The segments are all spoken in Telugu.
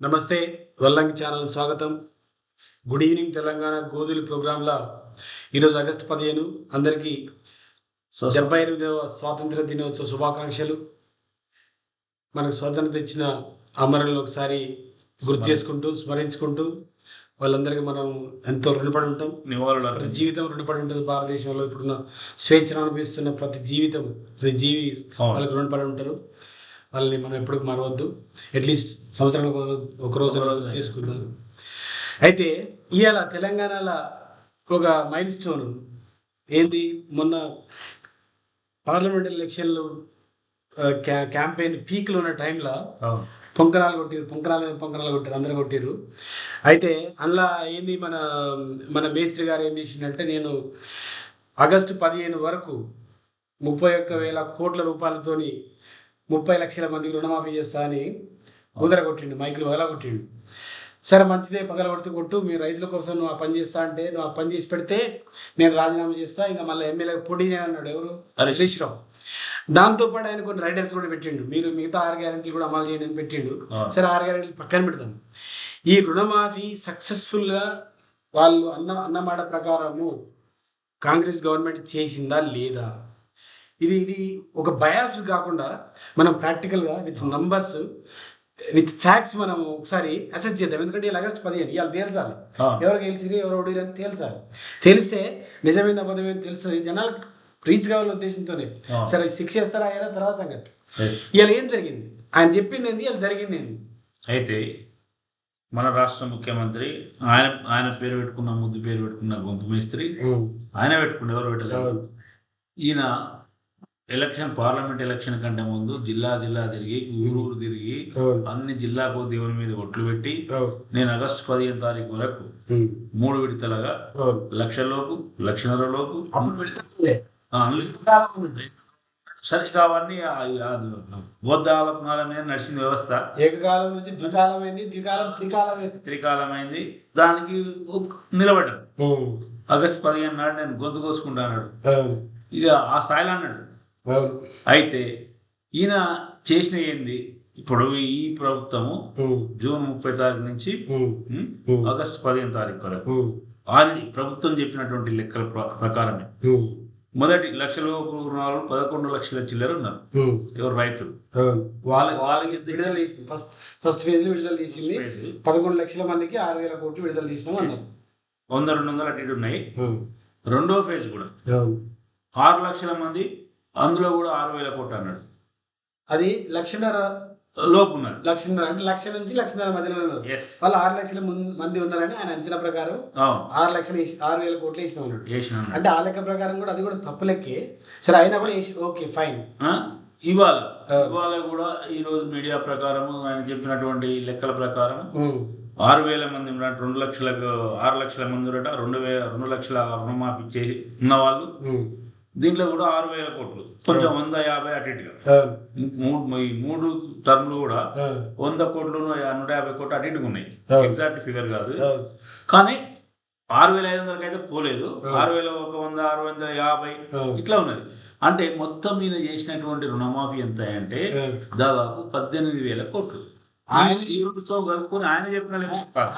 నమస్తే వల్లంకి ఛానల్ స్వాగతం. గుడ్ ఈవినింగ్ తెలంగాణ గోధులి ప్రోగ్రాంలో ఈరోజు ఆగస్టు 15 అందరికీ 78వ స్వాతంత్ర దినోత్సవ శుభాకాంక్షలు. మనకు స్వాతంత్రం తెచ్చిన అమరులను ఒకసారి గుర్తు చేసుకుంటూ స్మరించుకుంటూ వాళ్ళందరికీ మనం ఎంతో రుణపడి ఉంటాం. ప్రతి జీవితం రుణపడి ఉంటుంది. భారతదేశంలో ఇప్పుడున్న స్వేచ్ఛను అనుభవిస్తున్న ప్రతి జీవి వాళ్ళకి రుణపడి ఉంటారు. వాళ్ళని మనం ఎప్పుడు మరవద్దు. అట్లీస్ట్ సంవత్సరానికి ఒకరోజు చేసుకుందాం. అయితే ఇవాళ తెలంగాణలో ఒక మైల్ స్టోన్ ఏంది, మొన్న పార్లమెంట్ ఎలక్షన్లు క్యాంపెయిన్ పీక్లో ఉన్న టైంలో పొంకనాలు కొట్టారు, అందరూ కొట్టారు. అయితే అందులో ఏంది, మన మేస్త్రి గారు ఏం చేసిందంటే, నేను ఆగస్టు 15 వరకు 31,000 కోట్ల రూపాయలతోని 30 లక్షల మందికి రుణమాఫీ చేస్తా అని కొట్టిండు, మైకులు కొట్టిండు. సరే మంచిదే, కొట్టు, మీరు రైతుల కోసం నువ్వు ఆ పని చేస్తా అంటే, నువ్వు ఆ పని చేసి పెడితే నేను రాజీనామా చేస్తా, ఇంకా మళ్ళీ ఎమ్మెల్యే పోటీ చేయనన్నాడు. ఎవరు? హరీష్ రావు. దాంతోపాటు ఆయన కొన్ని రైడర్స్ కూడా పెట్టిండు, మీరు మిగతా 6 గ్యారెంటీలు కూడా అమలు చేయండి అని పెట్టిండు. సరే 6 గ్యారెంటీలు పక్కన పెడతాం. ఈ రుణమాఫీ సక్సెస్ఫుల్గా వాళ్ళు అన్నమాట ప్రకారము కాంగ్రెస్ గవర్నమెంట్ చేసిందా లేదా, ఇది ఒక బయాస్ కాకుండా మనం ప్రాక్టికల్గా విత్ నంబర్స్ విత్ ఫ్యాక్ట్స్ మనం ఒకసారి అసెస్ చేద్దాం. ఎందుకంటే ఇలా ఆగస్టు 15 ఇవాళ తేల్చాలి, ఎవరు గెలిచిరి ఎవరు ఓడిరని తేల్చాలి. తెలిస్తే నిజమైన అబద్ధమైన తెలుస్తుంది, జనాలకు రీచ్ కావాలనే ఉద్దేశంతోనే. సరే శిక్ష చేస్తారా అయ్యారా తర్వాత సంగతి. ఇవాళ ఏం జరిగింది, ఆయన చెప్పింది ఏంది, ఇవాళ జరిగింది ఏంది. అయితే మన రాష్ట్ర ముఖ్యమంత్రి ఆయన పేరు పెట్టుకున్న, ముద్దు పేరు పెట్టుకున్న గొంతు మేస్త్రి ఆయన పెట్టుకున్న, ఎవరు పెట్టలేదు. ఈయన పార్లమెంట్ ఎలక్షన్ కంటే ముందు జిల్లా తిరిగి, ఊరు తిరిగి, అన్ని జిల్లాకు దేవుని మీద ఒట్లు పెట్టి, నేను ఆగస్టు 15 తారీఖు వరకు 3 విడతలుగా 1,00,000 లోపు, 1,50,000 లోపు సరిగా అవన్నీ బోద్ధాల మీద నడిచిన వ్యవస్థ. ఏకకాలం నుంచి ద్వికాలమైంది, త్రికాలమైంది. దానికి నిలబడ్డాడు. ఆగస్టు 15 నాడు నేను గొంతు కోసుకుంటా అన్నాడు. ఇక ఆ స్థాయిలో అన్నాడు. అయితే ఈయన చేసిన ఏంది, ఇప్పుడు ఈ ప్రభుత్వము జూన్ 30 తారీఖు నుంచి ఆగస్టు 15 తారీఖు వరకు ప్రభుత్వం చెప్పినటువంటి లెక్కల ప్రకారమే మొదటి 1,00,000 రుణాలు 11 లక్షల చిల్లర ఉన్నారు. ఎవరు? రైతులు. వాళ్ళకి ఫస్ట్ ఫేజ్ విడుదల చేసింది 11 లక్షల మందికి 6,000 కోట్లు విడుదల చేసినాం అన్నారు. 100-200 అటు ఇటు ఉన్నాయి. రెండో ఫేజ్ కూడా 6 లక్షల మంది, అందులో కూడా 6,000 కోట్లు అన్నాడు. అది 1,00,000 లోపు ఉన్నారు. 1,00,000 అంటే 1,00,000 నుంచి 1,00,000 మధ్యలో ఉన్నారు. వాళ్ళు 6 లక్షల మంది ఉన్నారని ఆయన అంచనా ప్రకారం 6,000 కోట్లు వేసిన ఉన్నాడు. అంటే ఆ లెక్క ప్రకారం కూడా అది కూడా తప్పు లెక్కే. సరే అయినా కూడా ఓకే ఫైన్. ఇవాళ కూడా ఈ రోజు మీడియా ప్రకారం ఆయన చెప్పినటువంటి లెక్కల ప్రకారం 6,000 మంది ఉన్నట్టు, 6 లక్షల మంది ఉన్నట, 2 లక్షల రుణమాఫీ చేసి ఉన్న వాళ్ళు. దీంట్లో కూడా 6,000 కోట్లు, కొంచెం 150 అటు ఇటుగా. ఈ 3 టర్మ్లు కూడా 100 కోట్లు 150 కోట్లు అటు ఇటుగా ఉన్నాయి. ఎగ్జాక్ట్ ఫిగర్ కాదు, కానీ 6,500 అయితే పోలేదు. 6,100, 6,150 ఇట్లా ఉన్నది. అంటే మొత్తం ఈయన చేసినటువంటి రుణమాఫీ ఎంత అంటే దాదాపు 18,000 కోట్లు. ఆయన ఈ రోజుతో కలుపుకొని ఆయన చెప్పిన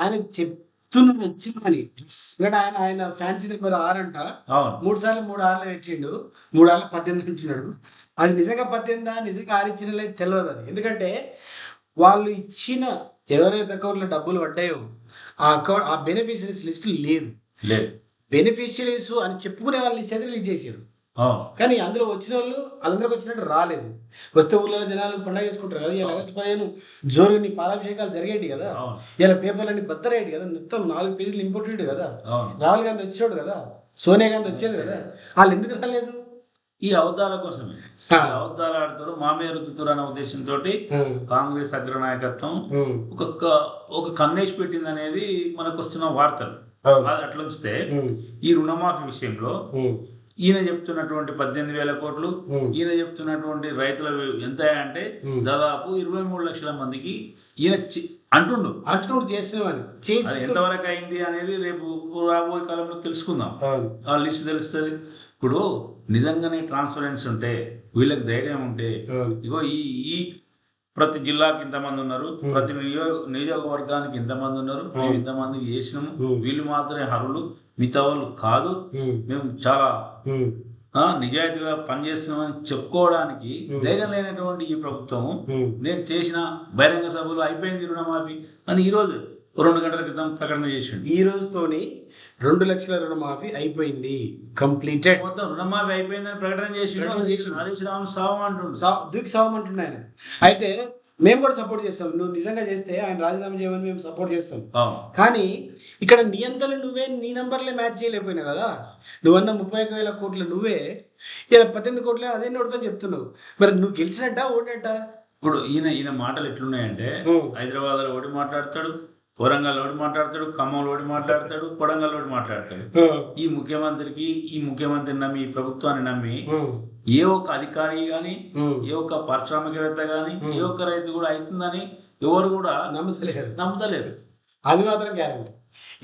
ఆయన వచ్చిందని. ఎందుకంటే ఆయన ఫ్యాన్సీ నెంబర్ 6 అంట. 3 సార్లు 3 6 పెట్టిండు, 3 6 18 ఇచ్చినాడు. అది నిజంగా 18 నిజంగా 6 ఇచ్చిన తెలియదు అది. ఎందుకంటే వాళ్ళు ఇచ్చిన ఎవరైతే అకౌంట్లో డబ్బులు పడ్డాయో ఆ బెనిఫిషరీస్ లిస్ట్ లేదు. బెనిఫిషరీస్ అని చెప్పుకునే వాళ్ళ లిస్ట్ అయితే రిలీజ్ చేశారు, కానీ అందులో వచ్చిన వాళ్ళు వాళ్ళందరికి వచ్చినట్టు రాలేదు. వస్తే ఊళ్ళో జనాలు పండుగ చేసుకుంటారు కదా. ఇలా ఆగస్టు 15 జోరుని పాలాభిషేకాలు జరిగేటి కదా. ఇలా పేపర్లన్నీ బద్దరేటి కదా, మొత్తం 4 పేజీలు ఇంపార్టెంట్ కదా. రాహుల్ గాంధీ వచ్చాడు కదా, సోనియా గాంధీ వచ్చేది కదా. వాళ్ళు ఎందుకు రాలేదు? ఈ అవతాల కోసమే. అవతాలు ఆడతారు, మామే రుతుతురు అనే ఉద్దేశంతో కాంగ్రెస్ అగ్రనాయకత్వం ఒక కన్నేసి పెట్టింది అనేది మనకు వస్తున్న వార్తలు. అట్లా వస్తే ఈ రుణమాఫీ విషయంలో ఈయన చెప్తున్నటువంటి 18,000 కోట్లు, ఈయన చెప్తున్నటువంటి రైతుల ఎంత అంటే దాదాపు 23 లక్షల మందికి ఈయన అంటుండు చేసినవని. ఎంతవరకు అయింది అనేది రేపు రాబోయే కాలంలో తెలుసుకుందాం, ఆ లిస్ట్ తెలుస్తుంది. ఇప్పుడు నిజంగానే ట్రాన్స్పరెన్సీ ఉంటే, వీళ్ళకి ధైర్యం ఉంటే, ఇగో ఈ ప్రతి జిల్లాకి ఇంతమంది ఉన్నారు, ప్రతి నియోజకవర్గానికి ఇంతమంది ఉన్నారు, మేము ఇంతమందికి చేసినాము, వీళ్ళు మాత్రమే అర్హులు, మిగతా వాళ్ళు కాదు, మేము చాలా నిజాయితీగా పనిచేస్తున్నామని చెప్పుకోవడానికి ధైర్యం లేనటువంటి ఈ ప్రభుత్వము నేను చేసిన బహిరంగ సభలు అయిపోయింది రుణమాఫీ అని ఈరోజు 2 గంటల క్రితం ప్రకటన చేసిండు. ఈ రోజుతోని 2 లక్షల రుణమాఫీ అయిపోయింది, కంప్లీటెడ్, మొత్తం రుణమాఫీ అయిపోయిందని ప్రకటన చేసిండు. హరీష్ రావు సావం అంటుండు, దూకి సావమంటుండే ఆయన. అయితే మేము కూడా సపోర్ట్ చేస్తాం, నువ్వు నిజంగా చేస్తే ఆయన రాజీనామా చేయమని మేము సపోర్ట్ చేస్తాం. కానీ ఇక్కడ నియంత్రణ నువ్వే, నీ నంబర్లే మ్యాచ్ చేయలేకపోయినావు కదా. నువ్వన్న 31,000 కోట్లు నువ్వే, ఇలా 18 కోట్లు అదే నోడుతో చెప్తున్నావు. మరి నువ్వు గెలిచినట్ట ఓడినట్ట? ఇప్పుడు ఈయన మాటలు ఎట్లున్నాయంటే, హైదరాబాద్లో ఒకటి మాట్లాడతాడు, వరంగల్ ఒకటి మాట్లాడతాడు, ఖమ్మంలో ఒకటి మాట్లాడతాడు, కొడంగల్ ఒకటి మాట్లాడతాడు. ఈ ముఖ్యమంత్రిని నమ్మి, ఈ ప్రభుత్వాన్ని నమ్మి ఏ ఒక్క అధికారి గాని, ఏ ఒక్క పారిశ్రామికవేత్త గాని, ఏ ఒక్క రైతు కూడా అవుతుందని ఎవరు కూడా నమ్ముతలేరు. అది మాత్రం గ్యారెంటీ.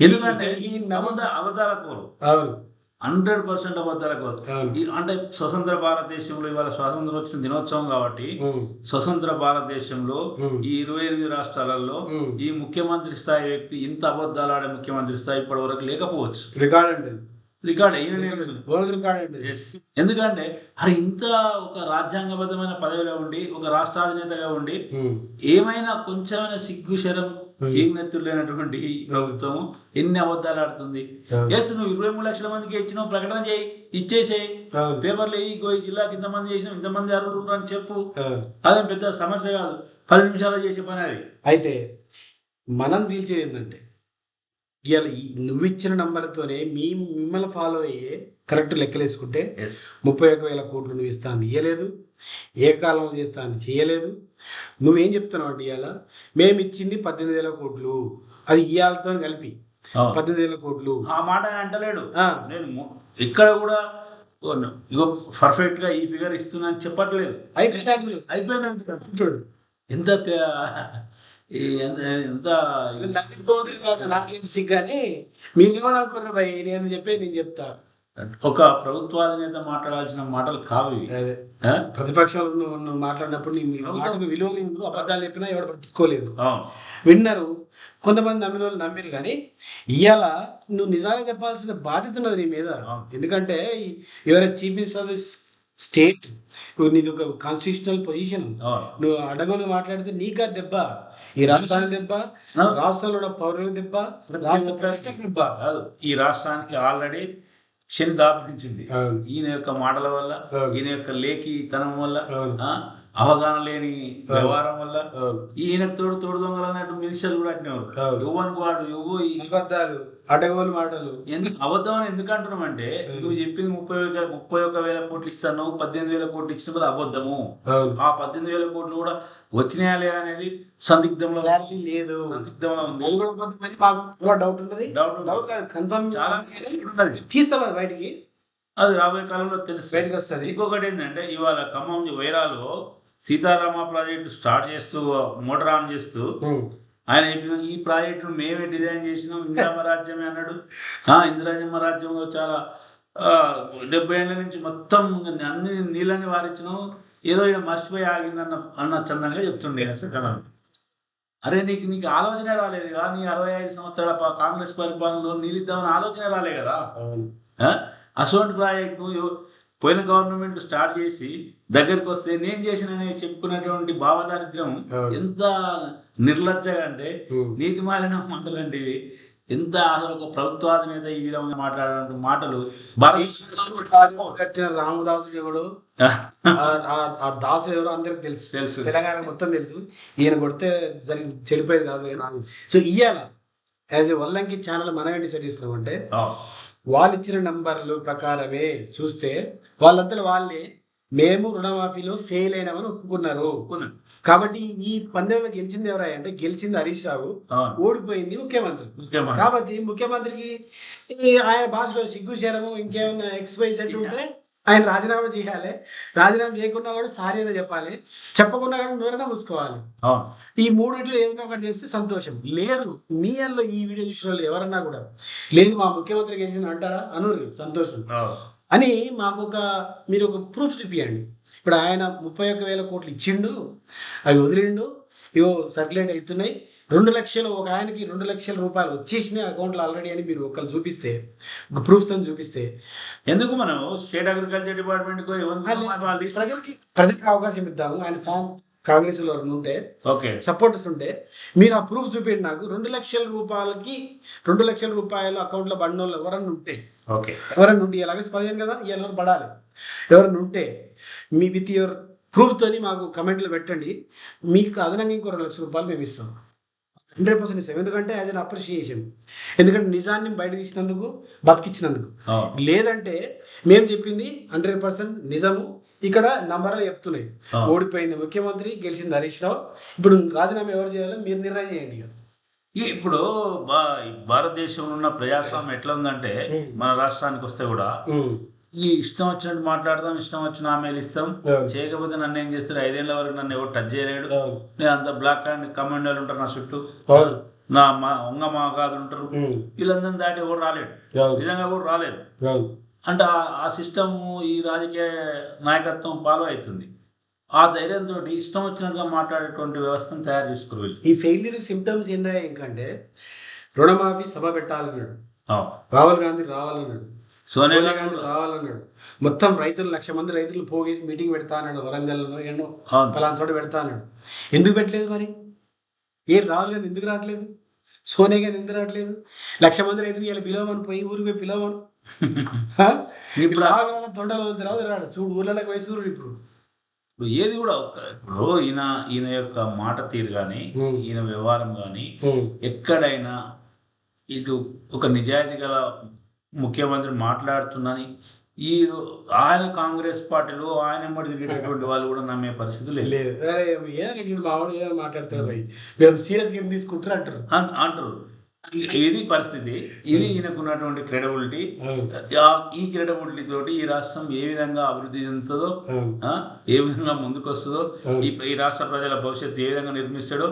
ఎందుకంటే ఈ అబద్ధాల కోరు, 100% అబద్ధాల కోరు. అంటే స్వతంత్ర భారతదేశంలో ఇవాళ స్వాతంత్రం వచ్చిన దినోత్సవం కాబట్టి, స్వతంత్ర భారతదేశంలో ఈ 28 రాష్ట్రాలలో ఈ ముఖ్యమంత్రి స్థాయి వ్యక్తి ఇంత అబద్ధాలు ఆడే ముఖ్యమంత్రి స్థాయి ఇప్పటి వరకు లేకపోవచ్చు. రికార్డ్ ఎందుకంటే అరే ఇంత ఒక రాజ్యాంగబద్ధమైన పదవిలో ఉండి, ఒక రాష్ట్రాధినేతగా ఉండి, ఏమైనా కొంచెమైనా సిగ్గు శరం చీనెత్తులు లేనటువంటి ప్రభుత్వం ఎన్ని అబద్ధాలు ఆడుతుంది. చేస్తు నువ్వు 23 లక్షల మందికి ఇచ్చినావు, ప్రకటన చేయి, ఇచ్చేసేయి, పేపర్లు ఈ జిల్లాకి ఇంతమంది చేసినావు, ఇంతమంది అర్హులు అని చెప్పు. అదేం పెద్ద సమస్య కాదు, 10 నిమిషాలు చేసే పని అది. అయితే మనం తీల్చేది ఏంటంటే, ఇవాళ నువ్వు ఇచ్చిన నంబర్తోనే మిమ్మల్ని ఫాలో అయ్యే కరెక్ట్ లెక్కలు వేసుకుంటే 31,000 కోట్లు నువ్వు ఇస్తాను ఇయ్యలేదు, ఏకకాలంలో చేస్తాను చేయలేదు. నువ్వేం చెప్తున్నావు అంటే ఇవాళ మేము ఇచ్చింది 18,000 కోట్లు, అది ఇవాళతో కలిపి 18,000 కోట్లు. ఆ మాట అంటలేడు. నేను ఇక్కడ కూడా ఇగో పర్ఫెక్ట్ గా ఈ ఫిగర్ ఇస్తున్నా అని చెప్పట్లేదు. అయిపోయింది. ఎంత నాకేం సిగ్గాని మీరేమనుకున్నారు భయ్, నేను చెప్తా. ఒక ప్రభుత్వాధినేత మాట్లాడాల్సిన మాటలు కావు. ప్రతిపక్షాలు నువ్వు మాట్లాడినప్పుడు నీ మాటకు విలువ లేదు, అబద్ధాలు చెప్పినా ఎవరు పట్టించుకోలేదు, విన్నారు. కొంతమంది నమ్మిన వాళ్ళు నమ్మిరు. కానీ ఇవాళ నువ్వు నిజాన్ని చెప్పాల్సిన బాధ్యత ఉన్నది నీ మీద. ఎందుకంటే ఎవరైనా chief minister of the state, నీది ఒక కాన్స్టిట్యూషనల్ పొజిషన్. నువ్వు అడగలు మాట్లాడితే నీకు దెబ్బ, ఈ రాష్ట్రానికి దెబ్బ, రాష్ట్రంలో ఉన్న పౌరులకు దెబ్బ, రాష్ట్ర ప్రజలకు దెబ్బ. ఈ రాష్ట్రానికి ఆల్రెడీ శని దాపించింది ఈయన యొక్క మాటల వల్ల, ఈయన యొక్క లేఖితనం వల్ల, అవగాహన లేని వ్యవహారం వల్ల. ఈయన తోడు దొంగలు అన్నట్టు మినిస్టర్లు కూడా అట్టినవారు. యువనికి వాడు అబద్ధాలు, అడగోలు మాటలు. అబద్ధం అని ఎందుకు అంటున్నామంటే, నువ్వు చెప్పింది 31,000 కోట్లు ఇస్తాను, 18,000 కోట్లు ఇచ్చిన అబద్ధము. ఆ 18,000 కోట్లు కూడా వచ్చినాయా లేదా అనేది సందిగ్ధంలో లేదు, సందిగ్ధంలో ఉంది. డౌట్ ఉన్నది, చాలా తీస్తావా బయటికి, అది రాబోయే కాలంలో తెలుసు, బయటకు వస్తుంది. ఇంకొకటి ఏంటంటే, ఇవాళ ఖమ్మం వైరాలో సీతారామ ప్రాజెక్టు స్టార్ట్ చేస్తూ, మోటార్ ఆన్ చేస్తూ ఆయన ఈ ప్రాజెక్టును మేమే డిజైన్ చేసినాం, ఇందిరామ రాజ్యమే అన్నాడు. ఇందిరాజమ్మ రాజ్యంలో చాలా 70 ఏళ్ళ నుంచి మొత్తం అన్ని నీళ్ళని వారించినాం, ఏదో ఇక్కడ మర్చిపోయి ఆగిందన్న చందంగా చెప్తుండే అసలు. అరే నీకు ఆలోచన రాలేదు కదా, నీ 65 సంవత్సరాల కాంగ్రెస్ పరిపాలనలో నీళ్ళిద్దామని ఆలోచన రాలే కదా. అసోంటి ప్రాజెక్టు పోయిన గవర్నమెంట్ స్టార్ట్ చేసి దగ్గరికి వస్తే నేను చేసినని చెప్పుకునేటువంటి భావదారిద్ర్యం ఎంత నిర్లజ్జగా అంటే, నీతి మాలిన మాటలండి ఇవి. ఎంత అసలు ఒక ప్రభుత్వాధినేత ఈ విధంగా మాట్లాడే మాటలు. కట్టిన రామదాసు ఎవడు, ఆ దాసు ఎవరు అందరికి తెలుసు, తెలంగాణ మొత్తం తెలుసు. ఈయన కొడితే చెడిపోయేది కాదు. సో ఇవాళ యాజ్ ఎ వల్లంకి ఛానల్ మనం ఏంటి డిసైడ్ చేస్తున్నామంటే, వాళ్ళు ఇచ్చిన నంబర్లు ప్రకారమే చూస్తే వాళ్ళంతా వాళ్ళే మేము రుణమాఫీలో ఫెయిల్ అయినామని ఒప్పుకున్నారు. కాబట్టి ఈ పందెంలో గెలిచింది ఎవరా అంటే, గెలిచింది హరీష్ రావు, ఓడిపోయింది ముఖ్యమంత్రి. కాబట్టి ముఖ్యమంత్రికి ఆయన భాషలో సిగ్గు శరము ఇంకేమైనా XYZ ఉంటే ఆయన రాజీనామా చేయాలి. రాజీనామా చేయకుండా కూడా సారీ అని చెప్పాలి, చెప్పకుండా కూడా నోరైనా మూసుకోవాలి. ఈ మూడిట్లో ఏదైనా ఒకటి చేస్తే సంతోషం. లేదు మీ అందులో ఈ వీడియో చూసిన వాళ్ళు ఎవరన్నా కూడా లేదు మా ముఖ్యమంత్రి గెలిచింది అంటారా, అనుర్రి సంతోషం అని మాకు మీరు ఒక ప్రూఫ్స్ ఇప్పియండి. ఇప్పుడు ఆయన 31,000 కోట్లు ఇచ్చిండు, అవి వదిలిండు, ఇవో సర్క్యులేట్ అవుతున్నాయి. 2 లక్షలు ఒక ఆయనకి 2 లక్షల రూపాయలు వచ్చేసినాయి అకౌంట్లో ఆల్రెడీ అని మీరు ఒకళ్ళు చూపిస్తే, ఒక ప్రూఫ్తో చూపిస్తే ఎందుకు మనం స్టేట్ అగ్రికల్చర్ డిపార్ట్మెంట్కి ప్రజలకు అవకాశం ఇద్దాము. ఆయన ఫ్యాన్ కాంగ్రెస్లో ఎవరైనా ఉంటే, ఓకే సపోర్టర్స్ ఉంటే మీరు ఆ ప్రూఫ్ చూపించండి నాకు. 2 లక్షల రూపాయలకి 2 లక్షల రూపాయలు అకౌంట్లో పడిన వాళ్ళు ఎవరన్నా ఉంటే, ఓకే ఎవరన్నా ఉంటే ఇలాగ 15 కదా, ఎవరు పడాలి, ఎవరన్నా ఉంటే మీ విత్ యువర్ ప్రూఫ్తోని మాకు కమెంట్లు పెట్టండి. మీకు అదనంగా ఇంకో 2 లక్షల రూపాయలు మేము ఇస్తాం. 100% ఇస్తాం. ఎందుకంటే యాజ్ అన్ అప్రిషియేషన్, ఎందుకంటే నిజాన్ని బయట తీసినందుకు, బతికించినందుకు. లేదంటే మేము చెప్పింది 100% నిజము, ఇక్కడ నంబర్లు చెప్తున్నాయి. ఓడిపోయింది ముఖ్యమంత్రి, గెలిచింది హరీష్ రావు. ఇప్పుడు రాజీనామా ఎవరు చేయాలో మీరు నిర్ణయం చేయండి. ఇప్పుడు భారతదేశంలో ఉన్న ప్రజాస్వామ్యం ఎట్లా ఉందంటే, మన రాష్ట్రానికి వస్తే కూడా ఈ ఇష్టం వచ్చినట్టు మాట్లాడదాం, ఇష్టం వచ్చిన హామీలు ఇస్తాం, చేయకపోతే నన్ను ఏం చేస్తారు, 5 ఏళ్ల వరకు నన్ను ఎవరు టచ్ చేయలేడు, నేను అంత బ్లాక్ అండ్ కమాండోలు ఉంటారు నా చుట్టూ, నా ఒంగ మాగాదులు ఉంటారు, వీళ్ళందరినీ దాటి ఎవరు రాలేడు, నిజంగా కూడా రాలేరు. అంటే ఆ సిస్టమ్ ఈ రాజకీయ నాయకత్వం ఫాలో అవుతుంది. ఆ ధైర్యంతో ఇష్టం వచ్చినట్టుగా మాట్లాడేటువంటి వ్యవస్థను తయారు చేసుకోవాలి. ఈ ఫెయిల్యూర్ సిమ్టమ్స్ ఏందా ఇంకంటే, రుణమాఫీ సభ పెట్టాలన్నాడు రాహుల్ గాంధీ, రావాలన్నాడు సోనియా గాంధీ, రావాలన్నాడు. మొత్తం రైతులు 1,00,000 మంది రైతులు పోగేసి మీటింగ్ పెడతా అన్నాడు, వరంగల్లో ఎన్నో పలానా చోట పెడతా అన్నాడు. ఎందుకు పెట్టలేదు మరి? రాహుల్ గాంధీ ఎందుకు రావట్లేదు, సోనియా గాంధీ ఎందుకు రావట్లేదు? 1,00,000 మంది రైతులు ఇలా పిలవమని, పోయి ఊరికి పోయి పిలవమను. ఇప్పుడు తొండలు రాదు, చూడు ఊర్లలోకి వయసు. ఇప్పుడు ఏది కూడా ఇప్పుడు ఈయన యొక్క మాట తీరు కానీ, ఈయన వ్యవహారం కానీ, ఎక్కడైనా ఇటు ఒక నిజాయితీ గల ముఖ్యమంత్రి మాట్లాడుతున్నాని ఆయన కాంగ్రెస్ పార్టీలో ఆయన ఎంబడి తిరిగేటటువంటి వాళ్ళు కూడా నమ్మే పరిస్థితి లేదు. మామూలు ఏదో మాట్లాడతారు, మీరు సీరియస్గా ఏం తీసుకుంటారు అంటారు. ఇది పరిస్థితి. ఇది ఈయనకున్నటువంటి క్రెడిబిలిటీ. ఈ క్రెడిబిలిటీ తోటి ఈ రాష్ట్రం ఏ విధంగా అభివృద్ధి చెందుతుందో, ఏ విధంగా ముందుకు వస్తుందో, ఈ రాష్ట్ర ప్రజల భవిష్యత్తు ఏ విధంగా నిర్మిస్తాడో,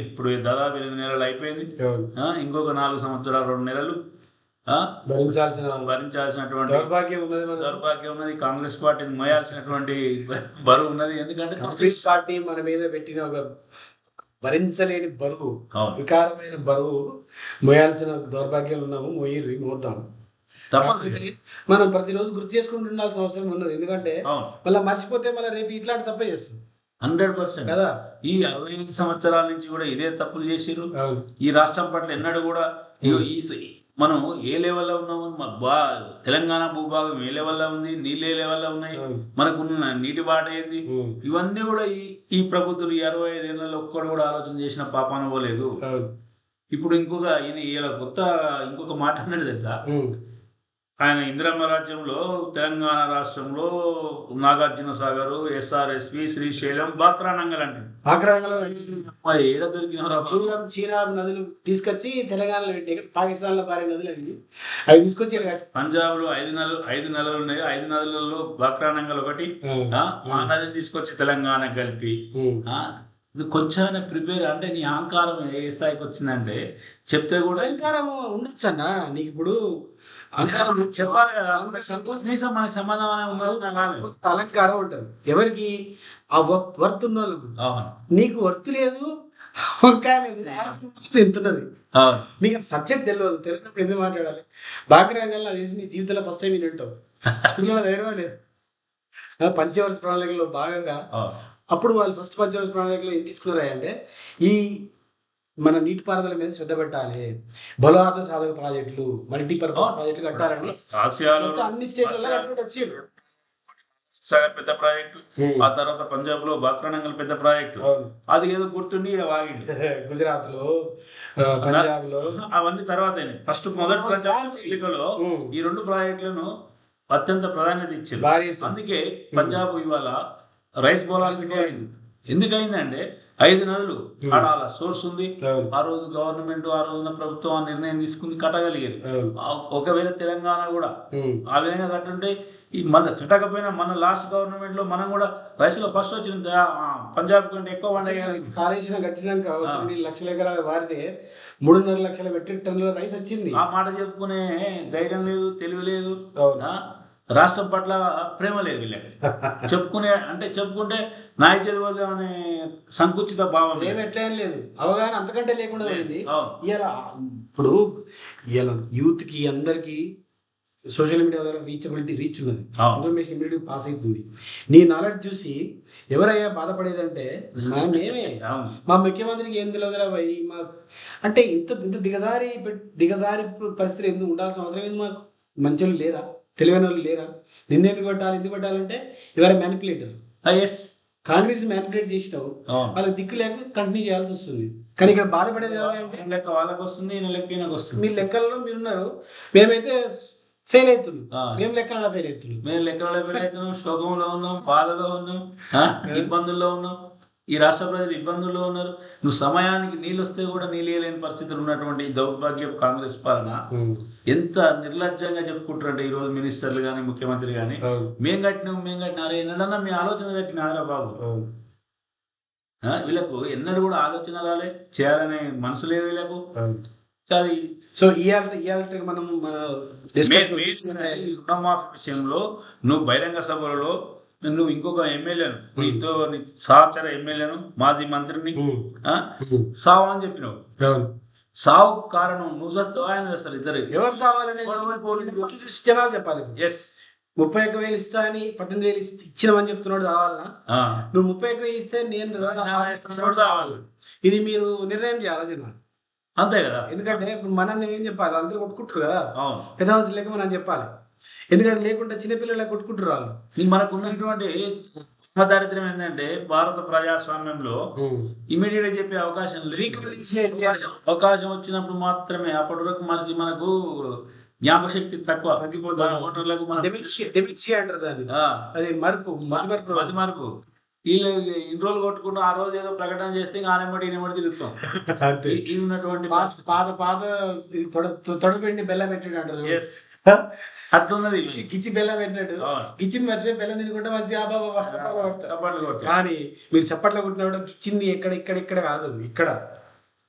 ఇప్పుడు దాదాపు 8 నెలలు అయిపోయింది, ఇంకొక 4 సంవత్సరాలు 2 నెలలు భరించాల్సినటువంటి దౌర్భాగ్యం ఉన్నది. కాంగ్రెస్ పార్టీని మోయాల్సినటువంటి బరువు ఉన్నది. ఎందుకంటే కాంగ్రెస్ పార్టీ మన మీద పెట్టిన ఒక భరించలేని బరువు, వికారమైన బరువు మోయాల్సిన దౌర్భాగ్యం ఉన్నాము. మోద్దాం. మనం ప్రతిరోజు గుర్తు చేసుకుంటూ ఉండాల్సిన అవసరం ఉన్నది. ఎందుకంటే మళ్ళీ మర్చిపోతే మళ్ళీ రేపు ఇట్లాంటి తప్పే చేస్తుంది. 100% కదా. ఈ 65 సంవత్సరాల నుంచి కూడా ఇదే తప్పులు చేసిర్రు. ఈ రాష్ట్రం పట్ల ఎన్నడూ కూడా మనం ఏ లెవెల్లో ఉన్నాము, తెలంగాణ భూభాగం ఏ లెవెల్లో ఉంది, నీళ్ళు ఏ లెవెల్లో ఉన్నాయి, మనకున్న నీటి బాట ఏంది, ఇవన్నీ కూడా ఈ ప్రభుత్వం 65 ఏళ్లలో ఒక్కడు కూడా ఆలోచన చేసిన పాపాన పోలేదు. ఇప్పుడు ఈయన ఇంకొక మాట అన్నాడు తెలుసా, ఆయన ఇందిరమ్మ రాజ్యంలో తెలంగాణ రాష్ట్రంలో నాగార్జున సాగర్, ఎస్ఆర్ఎస్పి, శ్రీశైలం, బాక్రానంగల్ అంటాడు. ఏడ దొరికిన చీనా నదులు తీసుకొచ్చి తెలంగాణలో పెట్టి, పాకిస్తాన్ లో పారే నదులు అవి తీసుకొచ్చి పంజాబ్ లో 5 నదులు ఉన్నాయి. 5 నదులలో బాక్రానంగల్ ఒకటి. ఆ నదిని తీసుకొచ్చి తెలంగాణ కలిపి కొంచెం ప్రిపేర్ అంటే నీ అహంకారం ఏ స్థాయికి వచ్చిందంటే చెప్తే కూడా అహంకారం ఉండొచ్చు అన్న. నీకు ఇప్పుడు చెప్పాలి కదా, కనీసం మనకి సమాధానం ఉండదు. అలంకారం ఉంటారు ఎవరికి, ఆ వర్త్ ఉన్న వాళ్ళకు. నీకు వర్త్ లేదు, వంకాయ లేదు, ఎంతున్నది. నీకు సబ్జెక్ట్ తెలియదు, తెలియనప్పుడు ఎందుకు మాట్లాడాలి? బాగ్రంగంలో చేసి నీ జీవితంలో ఫస్ట్ టైం వింటావు. స్కూల్లో ధైర్యం లేదు. పంచవర్ష ప్రణాళికలో భాగంగా అప్పుడు వాళ్ళు ఫస్ట్ పంచవర్ష ప్రణాళికలో ఏం తీసుకున్నారా అంటే, ఈ మన నీటిపారుదల మీద శ్రద్ధ పెట్టాలి, బలవార్థ సాధక ప్రాజెక్టులు, మల్టీపర్పస్ ప్రాజెక్టులు కట్టాలని అన్ని స్టేట్లలో వచ్చారు. సాగర్ పెద్ద ప్రాజెక్టు, ఆ తర్వాత పంజాబ్ లో బాక్రానంగల్ పెద్ద ప్రాజెక్టు, అది ఏదో గుర్తుండి వాగింది. గుజరాత్ లో, పంజాబ్ లో అవన్నీ తర్వాత ఫస్ట్ మొదటి ప్రణాళికలో ఈ 2 ప్రాజెక్టులను అత్యంత ప్రాధాన్యత ఇచ్చారు. అందుకే పంజాబ్ ఇవాళ రైస్ బౌలర్స్ ఎందుకైందంటే 5 నదులు ఆడాల సోర్స్ ఉంది. ఆ రోజు గవర్నమెంట్, ఆ రోజున ప్రభుత్వం ఆ నిర్ణయం తీసుకుంది, కట్టగలిగారు. ఒకవేళ తెలంగాణ కూడా ఆ విధంగా కట్టుంటే మన కట్టకపోయినా మన లాస్ట్ గవర్నమెంట్ లో మనం కూడా రైస్ లో ఫస్ట్ వచ్చింది. పంజాబ్ కంటే ఎక్కువ పండగ కాళేశ్వరం కట్టినాక 1 లక్షల ఎకరాల వారితే 3.5 లక్షల మెట్రిక్ టన్నుల రైస్ వచ్చింది. ఆ మాట చెప్పుకునే ధైర్యం లేదు, తెలివి లేదు. రాష్ట్రం పట్ల ప్రేమ లేదు వీళ్ళకి. చెప్పుకుంటే నాయ చదువు అనే సంకుచిత భావం మేము ఎట్లా లేదు, అవగాహన అంతకంటే లేకుండా పోయింది. అవును. ఇలా ఇప్పుడు ఇలా యూత్కి అందరికీ సోషల్ మీడియా ద్వారా రీచ్ ఉన్నది, అవును. ఇన్ఫర్మేషన్ ఇమీడియట్ పాస్ అవుతుంది. నీ నాలెడ్జ్ చూసి ఎవరయ్యా బాధపడేదంటే మేమే. అవును. మా ముఖ్యమంత్రికి ఏం తెలియదురా భయ్ మా అంటే ఇంత ఇంత దిగజారి పరిస్థితులు ఎందుకు ఉండాల్సిన అవసరం ఏంది మాకు? మంచి వాళ్ళు లేరా, తెలివైన వాళ్ళు లేరా? నిన్నెందుకు ఎందుకు పెట్టాలంటే ఎవరైనా మ్యానిపులేటర్. ఎస్, కాంగ్రెస్ మ్యానిపులేట్ చేసినావు, అవును. వాళ్ళకి దిక్కు లేక కంటిన్యూ చేయాల్సి వస్తుంది. కానీ ఇక్కడ బాధపడేది ఎవరంటే లెక్క వాళ్ళకి వస్తుంది, ఈయన లెక్క ఈయనకు వస్తుంది. మీ లెక్కల్లో మీరున్నారు, మేమైతే ఫెయిల్ అవుతున్నాం. ఆ. మేము లెక్కలలో ఫెయిల్ అవుతున్నాం. మేము లెక్కలలో పెళ్ళవుతున్నాం, శోకంలో ఉన్నాం, బాధలో ఉన్నాం, ఇబ్బందుల్లో ఉన్నాం. ఈ రాష్ట్ర ప్రజలు ఇబ్బందుల్లో ఉన్నారు. నువ్వు సమయానికి నీళ్ళు వస్తే కూడా నీళ్ళేయలేని పరిస్థితులు ఉన్నటువంటి ఈ దౌర్భాగ్య కాంగ్రెస్ పాలన ఎంత నిర్లజ్జంగా చెప్పుకుంటారంటే ఈరోజు మినిస్టర్లు కానీ ముఖ్యమంత్రి కానీ మేము కట్టినా అరే ఎన్నడన్నా మీ ఆలోచన కట్టినారా బాబు? వీళ్ళకు ఎన్నడూ కూడా ఆలోచన రాలే, చేయాలనే మనసు లేదు వీళ్ళకు. అది సో ఇవాళ మనం రుణమాఫీ విషయంలో నువ్వు బహిరంగ సభలలో నువ్వు ఇంకొక ఎమ్మెల్యేను, నీతో సహచర ఎమ్మెల్యేను, మాజీ మంత్రిని సావు అని చెప్పినావు. సావుకు కారణం నువ్వు చేస్తావు, ఆయన చేస్తారు, ఇద్దరు ఎవరు చావాలని జనాలు చెప్పాలి. ఎస్, 31,000 ఇస్తా అని 18,000 ఇచ్చినామని చెప్తున్నాడు రావాలనా? నువ్వు 31,000 ఇస్తే నేను రావాలి. ఇది మీరు నిర్ణయం చేయాలి జనాలు, అంతే కదా. ఎందుకంటే ఇప్పుడు మనం ఏం చెప్పాలి, అందరూ కొట్టుకుంటారు కదా, పెద్ద హౌస్ లేక మనం చెప్పాలి. ఎందుకంటే లేకుండా చిన్నపిల్లలే కొట్టుకుంటారు వాళ్ళు. మనకు ఉన్నటువంటి దారిద్ర్యం ఏంటంటే భారత ప్రజాస్వామ్యంలో ఇమీడియట్ గా చెప్పే అవకాశం అవకాశం వచ్చినప్పుడు మాత్రమే, అప్పటి వరకు మనకు జ్ఞాపక శక్తి తక్కువ ఓటర్లకు అంటారు దాన్ని, అది మరుపు. వీళ్ళు ఇన్ని రోజులు కొట్టుకున్న ఆ రోజు ఏదో ప్రకటన చేస్తే ఆనెమ్మటి తిరుగుతాం. ఇది ఉన్నటువంటి పాత తొడపిండి బెల్లం పెట్టాడు అంటారు, అట్లున్నది. గిచ్చి బెల్లం పెట్టినట్టు గిచ్చింది మర్చిపోయి బెల్లం తినుకుంటే మంచిగా కానీ మీరు చప్పట్లు కొట్టినప్పుడు గిచ్చింది ఇక్కడ కాదు, ఇక్కడ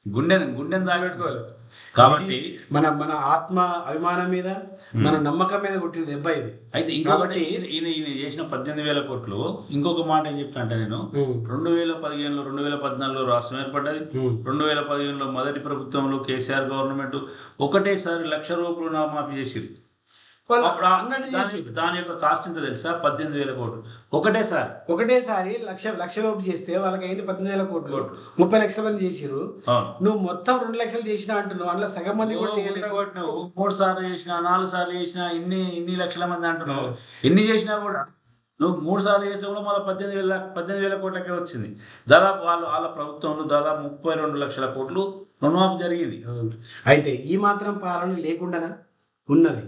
గుండెని దాపెట్టుకోవాలి. కాబట్టి మన ఆత్మ అభిమానం మీద, మన నమ్మకం మీద కొట్టిన దెబ్బ ఇది. అయితే ఇంకొకటి ఈయన చేసిన 18,000 కోట్లు ఇంకొక మాట ఏం చెప్తా అంటే, నేను 2015లో 2014లో రాష్ట్రం ఏర్పడ్డది. 2015లో మొదటి ప్రభుత్వంలో కేసీఆర్ గవర్నమెంట్ ఒకటేసారి 1,00,000 రూపాయలు రుణమాఫీ చేసిరు. దాని యొక్క కాస్ట్ ఎంత తెలుసా? 18,000 కోట్లు ఒకటేసారి లక్ష రూపాయలు చేస్తే వాళ్ళకి అయింది 18,000 కోట్లు. 30 లక్షల మంది చేసిరు, నువ్వు మొత్తం 2 లక్షలు చేసినా అంటున్నావు, అందులో సగం మంది కూడా చేయలేదు. 3 సార్లు చేసినా 4 సార్లు చేసినా ఇన్ని లక్షల మంది అంటున్నావు. ఎన్ని చేసినా కూడా నువ్వు 3 సార్లు చేస్తే కూడా మళ్ళీ 18,000 కోట్లకే వచ్చింది. దాదాపు వాళ్ళ ప్రభుత్వంలో దాదాపు 32 లక్షల కోట్లు రుణమాఫీ జరిగింది. అయితే ఈ మాత్రం పాలన లేకుండా ఉన్నది,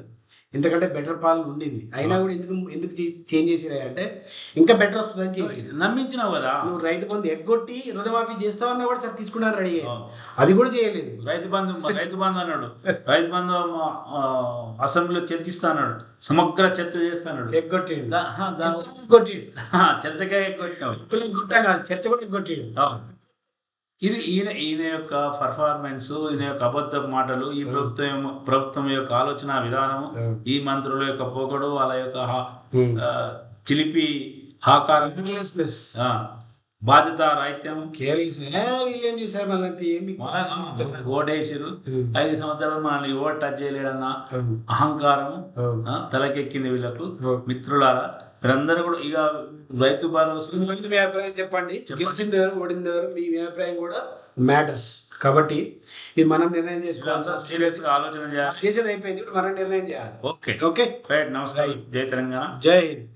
ఎందుకంటే బెటర్ పాలన ఉండింది. అయినా కూడా ఎందుకు చేంజ్ చేసిరా అంటే ఇంకా బెటర్ వస్తుందని చేసి నమ్మించినావు కదా. నువ్వు రైతు బంధు ఎగ్గొట్టి రుణమాఫీ చేస్తావన్నా కూడా సరే తీసుకున్నారు రెడీ, అది కూడా చేయలేదు. రైతు బంధు అన్నాడు, రైతు బంధు అసెంబ్లీలో చర్చిస్తా అన్నాడు, సమగ్ర చర్చ చేస్తాడు, ఎగ్గొట్టిండు. చర్చకే ఎగ్గొట్టినావు, చర్చ కూడా ఎగ్గొట్టిండు. ఇది ఈయన యొక్క పర్ఫార్మెన్స్, ఈయన యొక్క అబద్ధ మాటలు, ఈ ప్రభుత్వం యొక్క ఆలోచన విధానం, ఈ మంత్రుల యొక్క పోకడు, వాళ్ళ యొక్క చిలిపి హాకారం, బాధ్యత రాహిత్యం. ఓటేసిరు 5 సంవత్సరాలు మనల్ని ఓటు టచ్ చేయలేదన్న అహంకారం తలకెక్కింది వీళ్ళకు. మిత్రులారా, మీరందరూ కూడా ఇక రైతు భరోసా మీ అభిప్రాయం చెప్పండి, గెలిచింది ఎవరు ఓడింది ఎవరు, మీ అభిప్రాయం కూడా మ్యాటర్స్. కాబట్టి ఇది మనం నిర్ణయం చేసుకోవాలి, సీరియస్ గా ఆలోచన చేయాలి. చేసేది అయిపోయింది, ఇప్పుడు మనం నిర్ణయం చేయాలి. Okay okay, right. నమస్కారం. జై తెలంగాణ, జై హింద్.